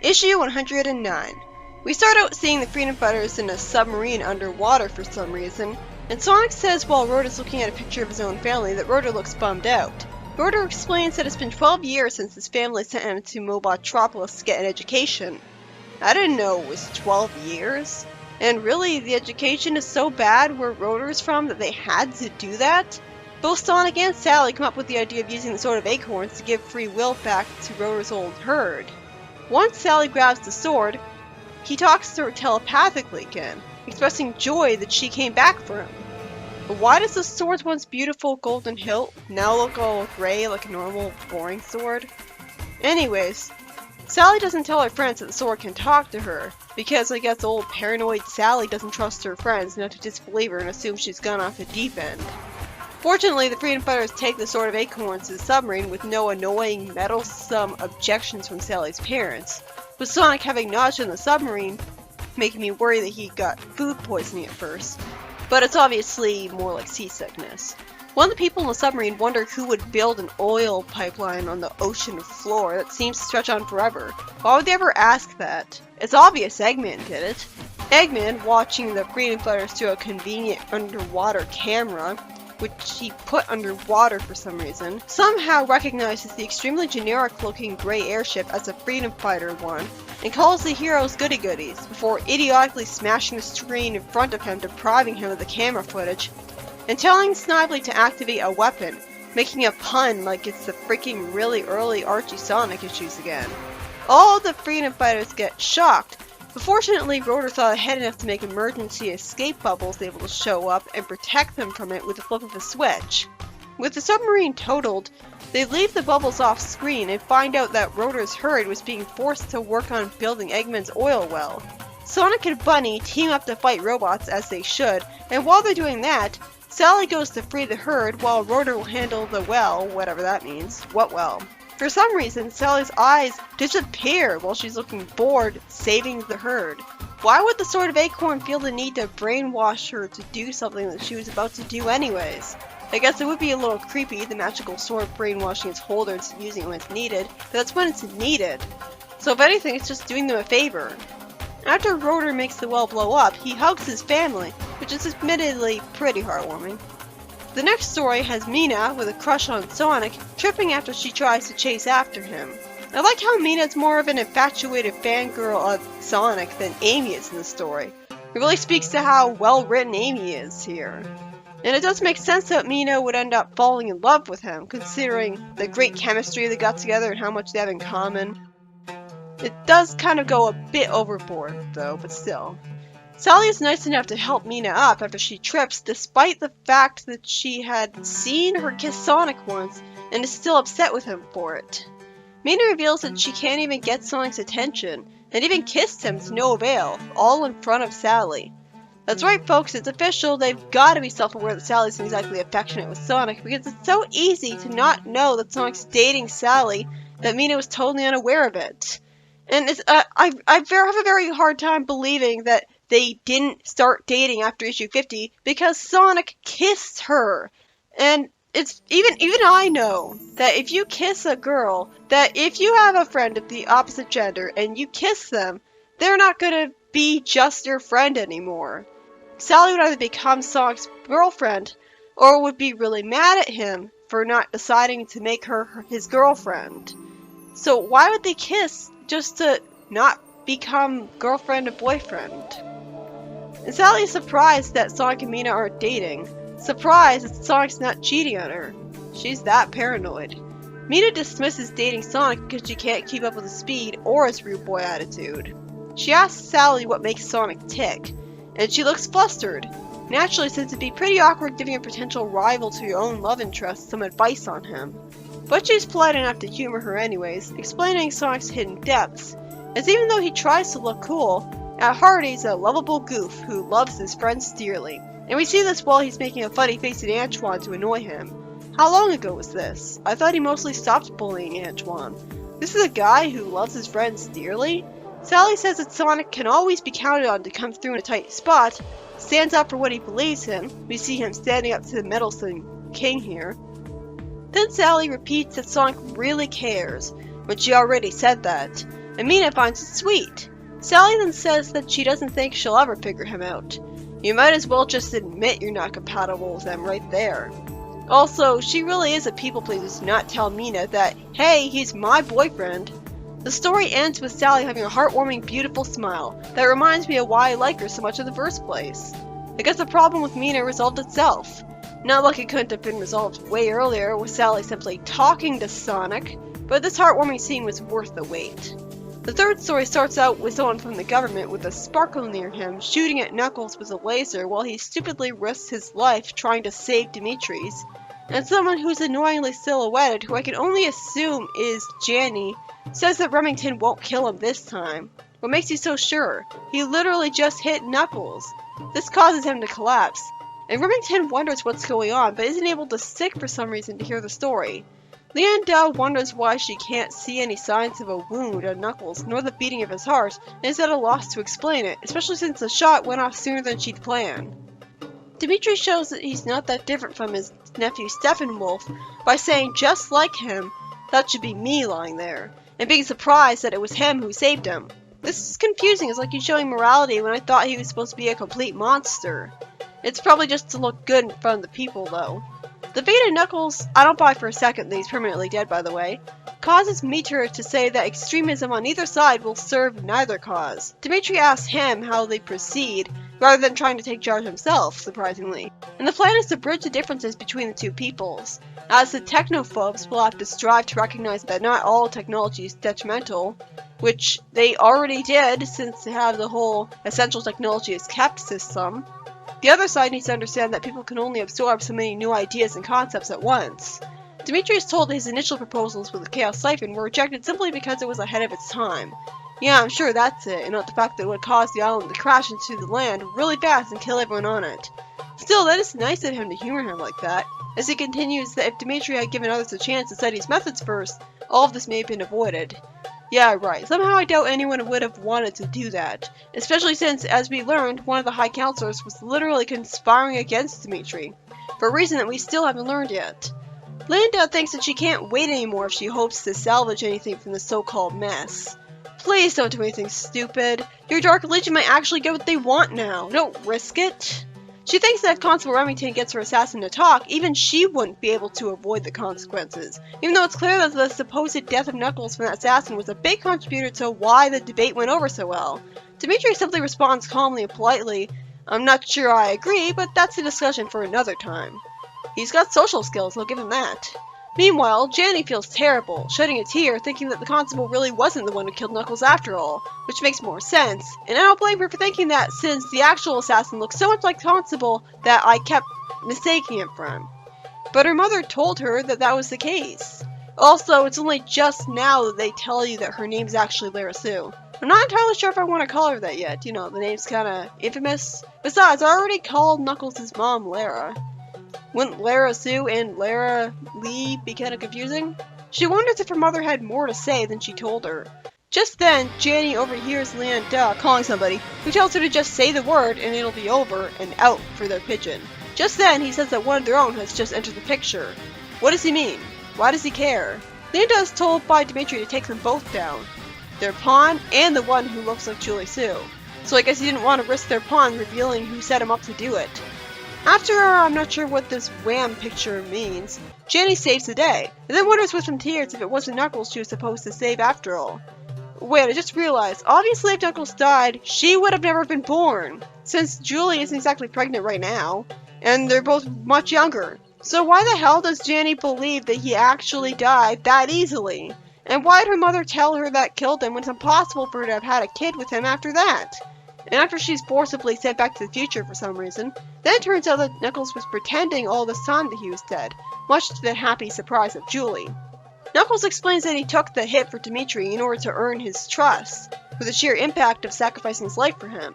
Issue 109. We start out seeing the freedom fighters in a submarine underwater for some reason, and Sonic says while Rotor's looking at a picture of his own family that Rotor looks bummed out. Rotor explains that it's been 12 years since his family sent him to Mobotropolis to get an education. I didn't know it was 12 years. And really, the education is so bad where Rotor's from that they had to do that? Both Sonic and Sally come up with the idea of using the Sword of Acorns to give free will back to Rotor's old herd. Once Sally grabs the sword, he talks to her telepathically again, expressing joy that she came back for him. But why does the sword's once beautiful golden hilt now look all gray like a normal, boring sword? Anyways, Sally doesn't tell her friends that the sword can talk to her, because I guess old paranoid Sally doesn't trust her friends enough to disbelieve her and assume she's gone off the deep end. Fortunately, the freedom fighters take the Sword of Acorns to the submarine with no annoying, meddlesome objections from Sally's parents, with Sonic having nausea in the submarine, making me worry that he got food poisoning at first. But it's obviously more like seasickness. One of the people in the submarine wonder who would build an oil pipeline on the ocean floor that seems to stretch on forever. Why would they ever ask that? It's obvious Eggman did it. Eggman, watching the freedom fighters through a convenient underwater camera, which he put underwater for some reason, somehow recognizes the extremely generic-looking gray airship as a freedom fighter one, and calls the heroes goody-goodies, before idiotically smashing the screen in front of him, depriving him of the camera footage, and telling Snively to activate a weapon, making a pun like it's the freaking really early Archie Sonic issues again. All the freedom fighters get shocked, but fortunately Rotor thought ahead enough to make emergency escape bubbles able to show up and protect them from it with the flip of a switch. With the submarine totaled, they leave the bubbles off screen and find out that Rotor's herd was being forced to work on building Eggman's oil well. Sonic and Bunny team up to fight robots as they should, and while they're doing that, Sally goes to free the herd while Rotor will handle the well, whatever that means. What well? For some reason, Sally's eyes disappear while she's looking bored, saving the herd. Why would the Sword of Acorn feel the need to brainwash her to do something that she was about to do anyways? I guess it would be a little creepy, the magical sword brainwashing its holder and using it when it's needed, but that's when it's needed. So if anything, it's just doing them a favor. After Rotor makes the well blow up, he hugs his family, which is admittedly pretty heartwarming. The next story has Mina, with a crush on Sonic, tripping after she tries to chase after him. I like how Mina is more of an infatuated fangirl of Sonic than Amy is in the story. It really speaks to how well written Amy is here. And it does make sense that Mina would end up falling in love with him, considering the great chemistry they got together and how much they have in common. It does kind of go a bit overboard, though, but still. Sally is nice enough to help Mina up after she trips, despite the fact that she had seen her kiss Sonic once and is still upset with him for it. Mina reveals that she can't even get Sonic's attention, and even kissed him to no avail, all in front of Sally. That's right, folks, it's official. They've got to be self-aware that Sally's not exactly affectionate with Sonic, because it's so easy to not know that Sonic's dating Sally that Mina was totally unaware of it. And I have a very hard time believing that they didn't start dating after issue 50 because Sonic kissed her. And it's even I know that if you kiss a girl, that if you have a friend of the opposite gender and you kiss them, they're not going to be just your friend anymore. Sally would either become Sonic's girlfriend or would be really mad at him for not deciding to make her his girlfriend. So why would they kiss just to not become girlfriend and boyfriend? And Sally is surprised that Sonic and Mina aren't dating. Surprised that Sonic's not cheating on her. She's that paranoid. Mina dismisses dating Sonic because she can't keep up with his speed or his rude boy attitude. She asks Sally what makes Sonic tick, and she looks flustered. Naturally, since it'd be pretty awkward giving a potential rival to your own love interest some advice on him. But she's polite enough to humor her anyways, explaining Sonic's hidden depths, as even though he tries to look cool, at heart he's a lovable goof who loves his friends dearly. And we see this while he's making a funny face at Antoine to annoy him. How long ago was this? I thought he mostly stopped bullying Antoine. This is a guy who loves his friends dearly? Sally says that Sonic can always be counted on to come through in a tight spot, stands up for what he believes in. We see him standing up to the meddlesome king here. Then Sally repeats that Sonic really cares, when she already said that, and Mina finds it sweet. Sally then says that she doesn't think she'll ever figure him out. You might as well just admit you're not compatible with them right there. Also, she really is a people pleaser to not tell Mina that, hey, he's my boyfriend. The story ends with Sally having a heartwarming, beautiful smile that reminds me of why I like her so much in the first place. I guess the problem with Mina resolved itself. Not like it couldn't have been resolved way earlier with Sally simply talking to Sonic, but this heartwarming scene was worth the wait. The third story starts out with someone from the government with a sparkle near him shooting at Knuckles with a laser while he stupidly risks his life trying to save Dimitri's, and someone who's annoyingly silhouetted, who I can only assume is Janny, says that Remington won't kill him this time. What makes you so sure? He literally just hit Knuckles. This causes him to collapse, and Remington wonders what's going on but isn't able to stick for some reason to hear the story. Leanda wonders why she can't see any signs of a wound on Knuckles, nor the beating of his heart, and is at a loss to explain it, especially since the shot went off sooner than she'd planned. Dimitri shows that he's not that different from his nephew Steppenwolf by saying, just like him, that should be me lying there, and being surprised that it was him who saved him. This is confusing, it's like he's showing morality when I thought he was supposed to be a complete monster. It's probably just to look good in front of the people, though. The fate of Knuckles, I don't buy for a second that he's permanently dead by the way, causes Meteor to say that extremism on either side will serve neither cause. Dimitri asks him how they proceed, rather than trying to take charge himself, surprisingly. And the plan is to bridge the differences between the two peoples, as the technophobes will have to strive to recognize that not all technology is detrimental, which they already did since they have the whole essential technology is kept system. The other side needs to understand that people can only absorb so many new ideas and concepts at once. Dimitri is told that his initial proposals with the Chaos Siphon were rejected simply because it was ahead of its time. Yeah, I'm sure that's it, and not the fact that it would cause the island to crash into the land really fast and kill everyone on it. Still, that is nice of him to humor him like that, as he continues that if Dimitri had given others a chance to study his methods first, all of this may have been avoided. Yeah, right. Somehow I doubt anyone would have wanted to do that, especially since, as we learned, one of the High Counselors was literally conspiring against Dimitri, for a reason that we still haven't learned yet. Linda thinks that she can't wait anymore if she hopes to salvage anything from the so-called mess. Please don't do anything stupid. Your Dark Legion might actually get what they want now. Don't risk it. She thinks that if Constable Remington gets her assassin to talk, even she wouldn't be able to avoid the consequences, even though it's clear that the supposed death of Knuckles from that assassin was a big contributor to why the debate went over so well. Dimitri simply responds calmly and politely, I'm not sure I agree, but that's a discussion for another time. He's got social skills, I'll give him that. Meanwhile, Janny feels terrible, shedding a tear, thinking that the constable really wasn't the one who killed Knuckles after all, which makes more sense, and I don't blame her for thinking that since the actual assassin looked so much like Constable that I kept mistaking him for him. But her mother told her that that was the case. Also, it's only just now that they tell you that her name's actually Lara Sue. I'm not entirely sure if I want to call her that yet, you know, the name's kinda infamous. Besides, I already called Knuckles' mom Lara. Wouldn't Lara Sue and Lara Lee be kinda confusing? She wonders if her mother had more to say than she told her. Just then, Janny overhears Leanda calling somebody, who tells her to just say the word and it'll be over and out for their pigeon. Just then, he says that one of their own has just entered the picture. What does he mean? Why does he care? Leanda is told by Dimitri to take them both down. Their pawn and the one who looks like Julie Sue. So I guess he didn't want to risk their pawn revealing who set him up to do it. After I'm not sure what this wham picture means, Janny saves the day, and then wonders with some tears if it wasn't Knuckles she was supposed to save after all. Wait, I just realized, obviously if Knuckles died, she would have never been born, since Julie isn't exactly pregnant right now, and they're both much younger. So why the hell does Janny believe that he actually died that easily? And why did her mother tell her that killed him when it's impossible for her to have had a kid with him after that? And after she's forcibly sent back to the future for some reason, then it turns out that Knuckles was pretending all this time that he was dead, much to the happy surprise of Julie. Knuckles explains that he took the hit for Dimitri in order to earn his trust, for the sheer impact of sacrificing his life for him.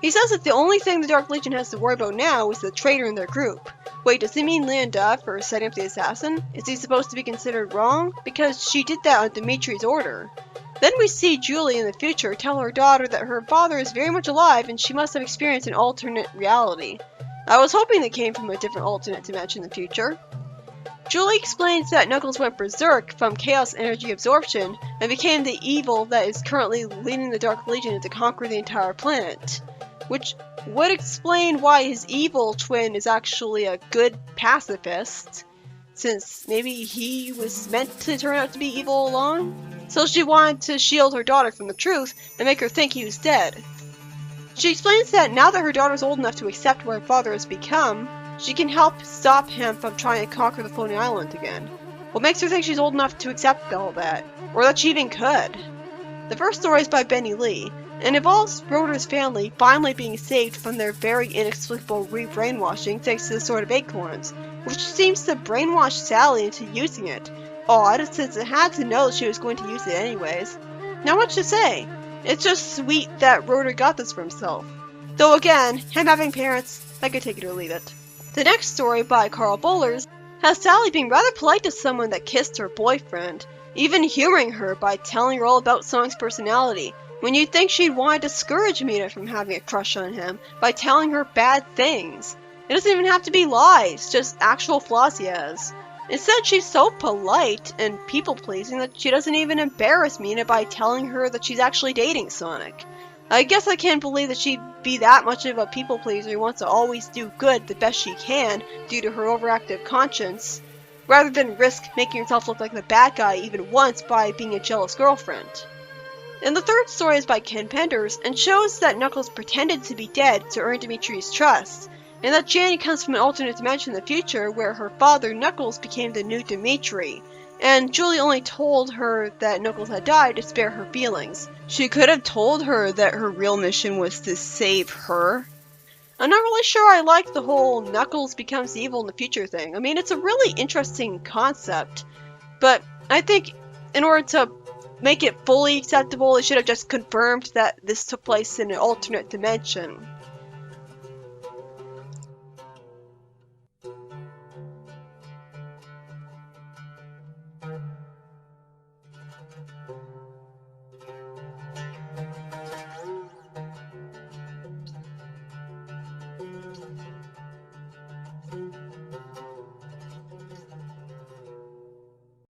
He says that the only thing the Dark Legion has to worry about now is the traitor in their group. Wait, does he mean Leanda for setting up the assassin? Is he supposed to be considered wrong? Because she did that on Dimitri's order. Then we see Julie in the future tell her daughter that her father is very much alive and she must have experienced an alternate reality. I was hoping they came from a different alternate dimension in the future. Julie explains that Knuckles went berserk from chaos energy absorption and became the evil that is currently leading the Dark Legion to conquer the entire planet, which would explain why his evil twin is actually a good pacifist, since maybe he was meant to turn out to be evil all along. So she wanted to shield her daughter from the truth and make her think he was dead. She explains that now that her daughter's old enough to accept what her father has become, she can help stop him from trying to conquer the floating island again. What makes her think she's old enough to accept all that? Or that she even could? The first story is by Benny Lee, and involves Rotor's family finally being saved from their very inexplicable re-brainwashing thanks to the Sword of Acorns, which seems to brainwash Sally into using it. Odd, since it had to know she was going to use it anyways. Not much to say. It's just sweet that Rotor got this for himself. Though again, him having parents, I could take it or leave it. The next story, by Carl Bollers, has Sally being rather polite to someone that kissed her boyfriend, even humoring her by telling her all about Sonic's personality, when you'd think she'd want to discourage Mina from having a crush on him by telling her bad things. It doesn't even have to be lies, just actual flaws he has. Instead, she's so polite and people-pleasing that she doesn't even embarrass Mina by telling her that she's actually dating Sonic. I guess I can't believe that she'd be that much of a people-pleaser who wants to always do good the best she can due to her overactive conscience, rather than risk making herself look like the bad guy even once by being a jealous girlfriend. And the third story is by Ken Penders and shows that Knuckles pretended to be dead to earn Dimitri's trust, and that Janny comes from an alternate dimension in the future where her father Knuckles became the new Dimitri, and Julie only told her that Knuckles had died to spare her feelings. She could have told her that her real mission was to save her. I'm not really sure I like the whole Knuckles becomes evil in the future thing. I mean, it's a really interesting concept, but I think in order to make it fully acceptable, they should have just confirmed that this took place in an alternate dimension.